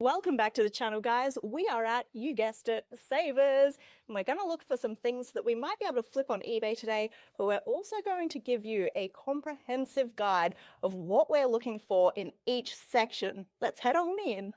Welcome back to the channel, guys. We are at, you guessed it, Savers, and we're going to look for some things that we might be able to flip on eBay today, but we're also going to give you a comprehensive guide of what we're looking for in each section. Let's head on in.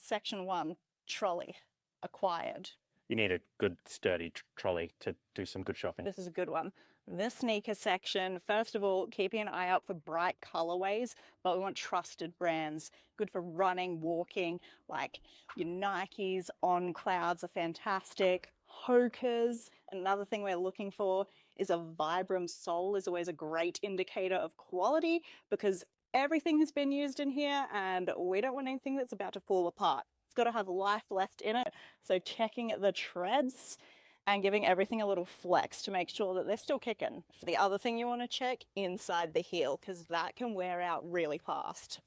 Section 1, trolley, acquired. You need a good sturdy trolley to do some good shopping. This is a good one. This sneaker section, first of all, keeping an eye out for bright colorways, but we want trusted brands. Good for running, walking, like your Nikes, On Clouds are fantastic. Hokas. Another thing we're looking for is a Vibram sole is always a great indicator of quality because everything has been used in here and we don't want anything that's about to fall apart. It's got to have life left in it. So checking the treads and giving everything a little flex to make sure that they're still kicking. The other thing you want to check, inside the heel, because that can wear out really fast.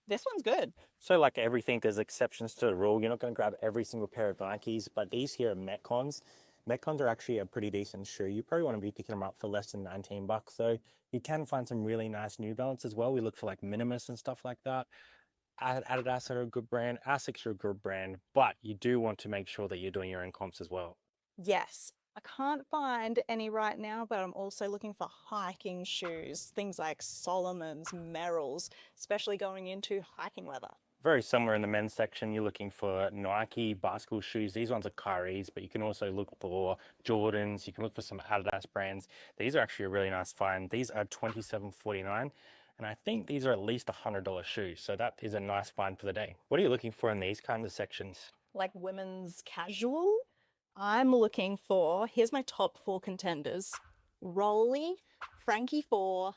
This one's good. So like everything, there's exceptions to the rule. You're not going to grab every single pair of Nikes, but these here are Metcons. Metcons are actually a pretty decent shoe. You probably want to be picking them up for less than 19 bucks. So you can find some really nice New Balance as well. We look for like Minimus and stuff like that. Adidas are a good brand. Asics are a good brand, but you do want to make sure that you're doing your own comps as well. Yes. I can't find any right now, but I'm also looking for hiking shoes, things like Solomon's, Merrell's, especially going into hiking weather. Very similar in the men's section. You're looking for Nike basketball shoes. These ones are Kyrie's, but you can also look for Jordans. You can look for some Adidas brands. These are actually a really nice find. These are $27.49. And I think these are at least $100 shoes. So that is a nice find for the day. What are you looking for in these kinds of sections? Like women's casual? I'm looking for, here's my top 4 contenders. Rolly, Frankie 4,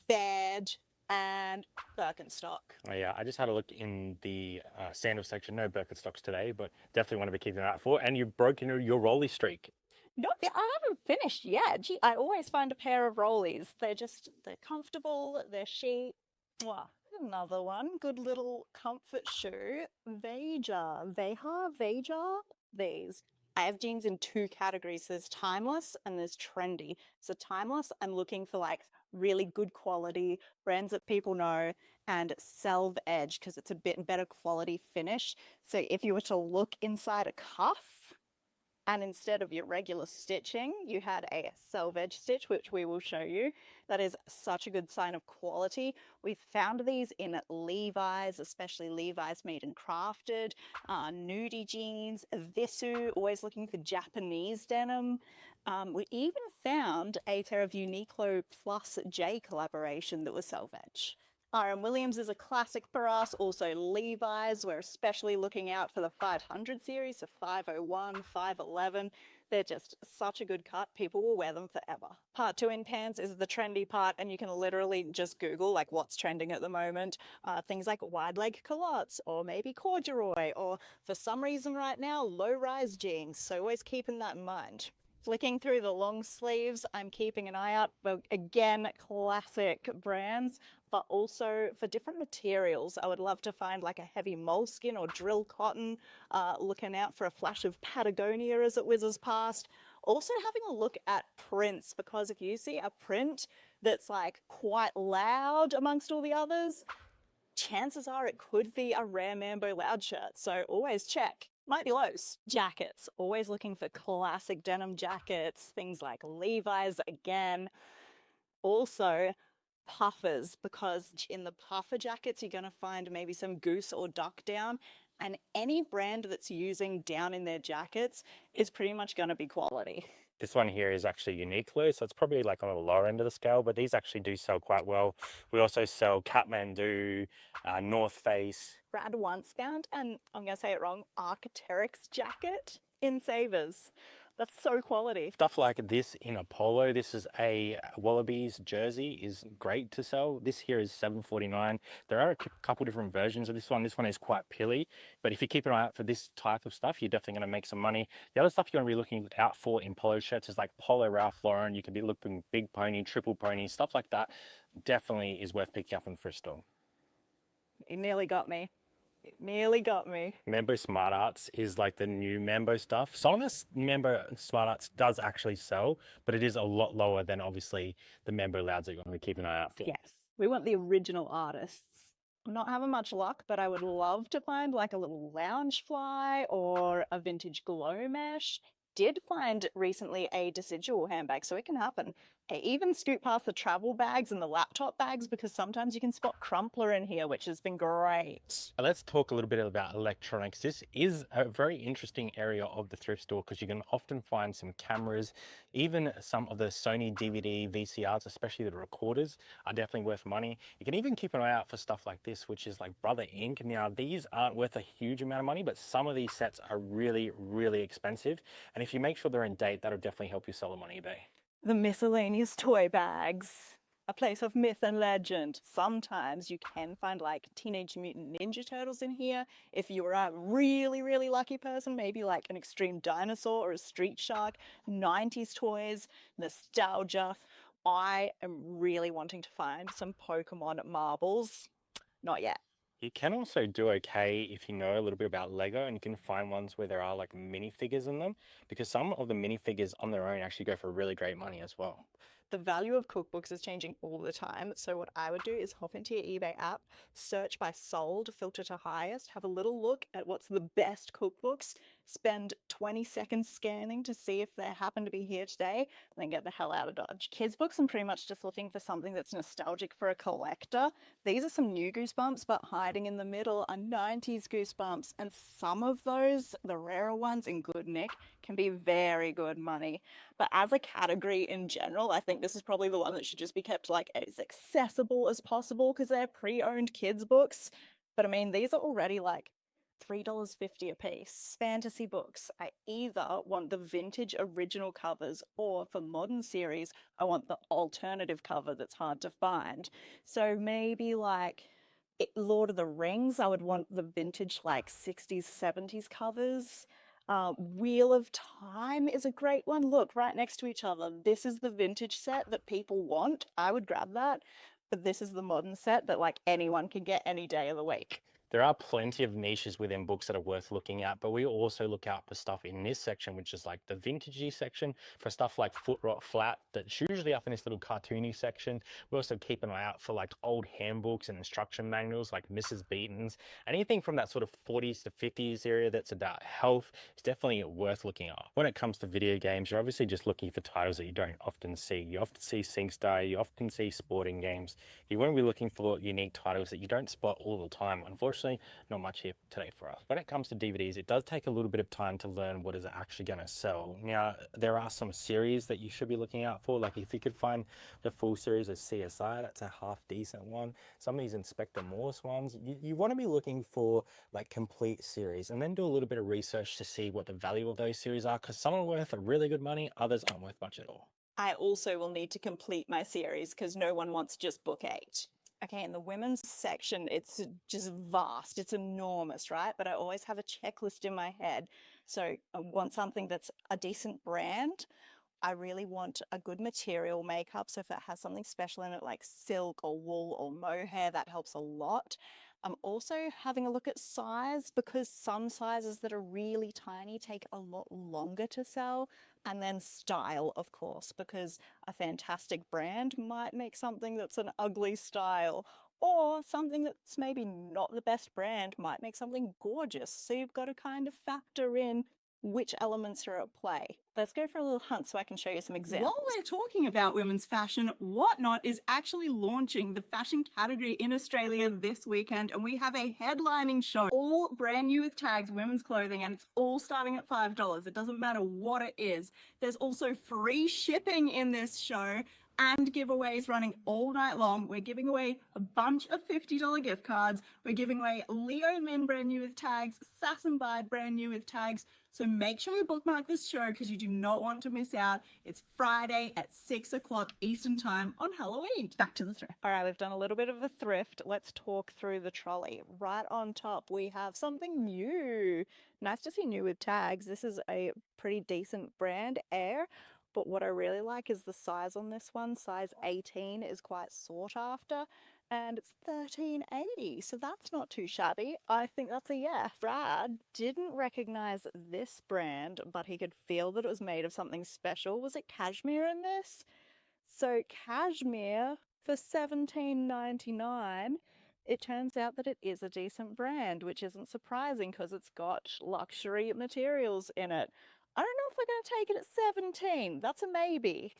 Veg, and Birkenstock. Oh yeah, I just had a look in the sandal section. No Birkenstocks today, but definitely want to be keeping an eye out for. And you've broken your Rolly streak. No, I haven't finished yet. Gee, I always find a pair of Rollies. They're comfortable, they're chic. Wow, another one. Good little comfort shoe. Veja. These. I have jeans in 2 categories. There's timeless and there's trendy. So timeless, I'm looking for like really good quality brands that people know, and Selve Edge because it's a bit better quality finish. So if you were to look inside a cuff, and instead of your regular stitching, you had a Selve Edge stitch, which we will show you. That is such a good sign of quality. We've found these in Levi's, especially Levi's Made and Crafted, nudie jeans, Visu, always looking for Japanese denim. We even found a pair of Uniqlo Plus J collaboration that was Selve Edge. R.M. Williams is a classic for us. Also Levi's, we're especially looking out for the 500 series, so 501, 511. They're just such a good cut. People will wear them forever. Part 2 in pants is the trendy part, and you can literally just Google like what's trending at the moment. Things like wide leg culottes, or maybe corduroy, or for some reason right now, low-rise jeans. So always keeping that in mind. Flicking through the long sleeves, I'm keeping an eye out for, again, classic brands, but also for different materials. I would love to find like a heavy moleskin or drill cotton, looking out for a flash of Patagonia as it whizzes past. Also having a look at prints, because if you see a print that's like quite loud amongst all the others, chances are it could be a rare Mambo Loud shirt, so always check. Mighty Lows. Jackets. Always looking for classic denim jackets, things like Levi's again. Also, puffers, because in the puffer jackets, you're going to find maybe some goose or duck down, and any brand that's using down in their jackets is pretty much going to be quality. This one here is actually Uniqlo, so it's probably like on the lower end of the scale, but these actually do sell quite well. We also sell Kathmandu, North Face. Brad once found, and I'm going to say it wrong, Arc'teryx jacket in Savers. That's so quality. Stuff like this in a polo. This is a Wallabies jersey, is great to sell. This here is $7.49. There are a couple different versions of this one. This one is quite pilly, but if you keep an eye out for this type of stuff, you're definitely going to make some money. The other stuff you're going to be looking out for in polo shirts is like Polo Ralph Lauren. You could be looking Big Pony, Triple Pony, stuff like that. Definitely is worth picking up in the thrift store. You nearly got me. Nearly got me. Mambo Smart Arts is like the new Mambo stuff. Some of this Mambo Smart Arts does actually sell, but it is a lot lower than obviously the Mambo Louds that you're going to be keeping an eye out for. Yes, we want the original artists. I'm not having much luck, but I would love to find like a little lounge fly or a vintage glow mesh. Did find recently a decidual handbag, so it can happen. I even scoot past the travel bags and the laptop bags because sometimes you can spot crumpler in here, which has been great. Let's talk a little bit about electronics. This is a very interesting area of the thrift store because you can often find some cameras, even some of the Sony DVD VCRs, especially the recorders, are definitely worth money. You can even keep an eye out for stuff like this, which is like Brother Ink. Now, these aren't worth a huge amount of money, but some of these sets are really, really expensive. And if you make sure they're in date, that'll definitely help you sell them on eBay. The miscellaneous toy bags. A place of myth and legend. Sometimes you can find like Teenage Mutant Ninja Turtles in here. If you are a really, really lucky person, maybe like an extreme dinosaur or a street shark, 90s toys, nostalgia. I am really wanting to find some Pokemon marbles. Not yet. You can also do okay if you know a little bit about Lego, and you can find ones where there are like minifigures in them, because some of the minifigures on their own actually go for really great money as well. The value of cookbooks is changing all the time. So what I would do is hop into your eBay app, search by sold, filter to highest, have a little look at what's the best cookbooks, spend 20 seconds scanning to see if they happen to be here today, and then get the hell out of Dodge. Kids books, I'm pretty much just looking for something that's nostalgic for a collector. These are some new Goosebumps, but hiding in the middle are 90s Goosebumps, and some of those, the rarer ones in good nick, can be very good money. But as a category in general, I think this is probably the one that should just be kept like as accessible as possible because they're pre-owned kids books. But I mean, these are already like $3.50 a piece. Fantasy books, I either want the vintage original covers, or for modern series, I want the alternative cover that's hard to find. So maybe like Lord of the Rings, I would want the vintage like 60s, 70s covers. Wheel of Time is a great one. Look, right next to each other. This is the vintage set that people want. I would grab that. But this is the modern set that like anyone can get any day of the week. There are plenty of niches within books that are worth looking at, but we also look out for stuff in this section, which is like the vintagey section, for stuff like Foot Rot Flat, that's usually up in this little cartoony section. We also keep an eye out for like old handbooks and instruction manuals like Mrs. Beaton's. Anything from that sort of 40s to 50s area that's about health is definitely worth looking at. When it comes to video games, you're obviously just looking for titles that you don't often see. You often see SingStar, you often see sporting games. You want to be looking for unique titles that you don't spot all the time. Unfortunately, not much here today for us. When it comes to DVDs, it does take a little bit of time to learn what is actually going to sell. Now, there are some series that you should be looking out for. Like if you could find the full series of CSI, that's a half decent one. Some of these Inspector Morse ones, you want to be looking for like complete series, and then do a little bit of research to see what the value of those series are, because some are worth really good money, others aren't worth much at all. I also will need to complete my series because no one wants just book 8. Okay, in the women's section, it's just vast, it's enormous, right? But I always have a checklist in my head. So I want something that's a decent brand. I really want a good material makeup. So if it has something special in it, like silk or wool or mohair, that helps a lot. I'm also having a look at size because some sizes that are really tiny take a lot longer to sell. And then style, of course, because a fantastic brand might make something that's an ugly style, or something that's maybe not the best brand might make something gorgeous. So you've got to kind of factor in which elements are at play. Let's go for a little hunt so I can show you some examples. While we're talking about women's fashion, Whatnot is actually launching the fashion category in Australia this weekend, and we have a headlining show. All brand new with tags, women's clothing, and it's all starting at $5. It doesn't matter what it is. There's also free shipping in this show and giveaways running all night long. We're giving away a bunch of $50 gift cards. We're giving away Leo Lynn brand new with tags, Sass and Bide brand new with tags. So make sure you bookmark this show because you do not want to miss out. It's Friday at 6 o'clock Eastern time on Halloween. Back to the thrift. All right, we've done a little bit of a thrift. Let's talk through the trolley. Right on top, we have something new. Nice to see new with tags. This is a pretty decent brand, Air. But what I really like is the size on this one. Size 18 is quite sought after, and it's $13.80, so that's not too shabby. I think that's a yeah. Brad didn't recognize this brand, but he could feel that it was made of something special. Was it cashmere in this? So cashmere for $17.99 it turns out that it is a decent brand, which isn't surprising because it's got luxury materials in it. I don't know if we're going to take it at 17. That's a maybe.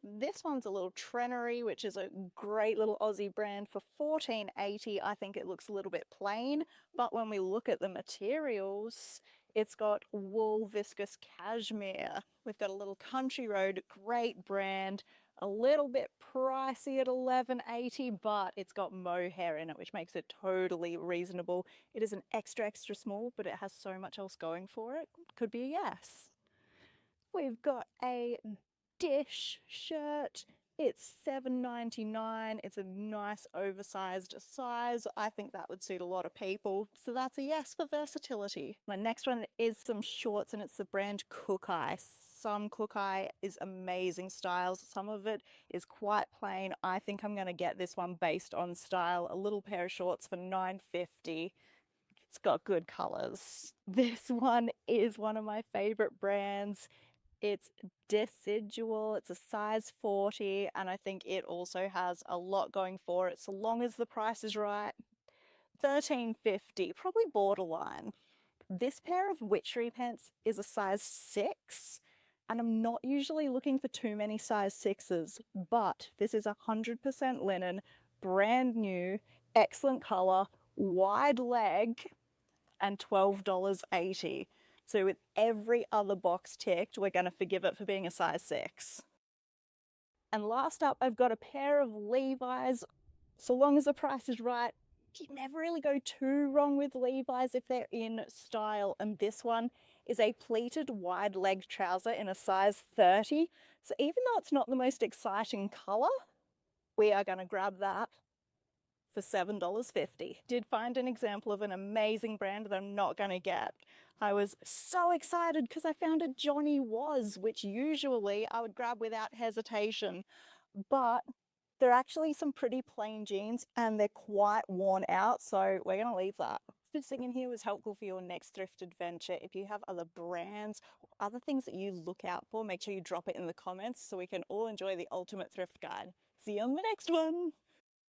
This one's a little Trenery, which is a great little Aussie brand for $14.80. I think it looks a little bit plain, but when we look at the materials, it's got wool viscose cashmere. We've got a little Country Road, great brand, a little bit pricey at $11.80, but it's got mohair in it, which makes it totally reasonable. It is an extra small, but it has so much else going for it. Could be a yes. We've got a Dish shirt. It's $7.99. It's a nice oversized size. I think that would suit a lot of people. So that's a yes for versatility. My next one is some shorts, and it's the brand Cookeye. Some Cookeye is amazing styles. Some of it is quite plain. I think I'm going to get this one based on style. A little pair of shorts for $9.50. It's got good colors. This one is one of my favorite brands. It's Decidual, it's a size 40, and I think it also has a lot going for it, so long as the price is right. $13.50, probably borderline. This pair of Witchery pants is a size 6, and I'm not usually looking for too many size 6s, but this is 100% linen, brand new, excellent color, wide leg, and $12.80. So with every other box ticked, we're going to forgive it for being a size 6. And last up, I've got a pair of Levi's. So long as the price is right, you never really go too wrong with Levi's if they're in style. And this one is a pleated wide leg trouser in a size 30. So even though it's not the most exciting color, we are going to grab that for $7.50. Did find an example of an amazing brand that I'm not going to get. I was so excited because I found a Johnny Was, which usually I would grab without hesitation, but they're actually some pretty plain jeans and they're quite worn out, so we're going to leave that. This thing in here was helpful for your next thrift adventure. If you have other brands or other things that you look out for, make sure you drop it in the comments so we can all enjoy the ultimate thrift guide. See you on the next one.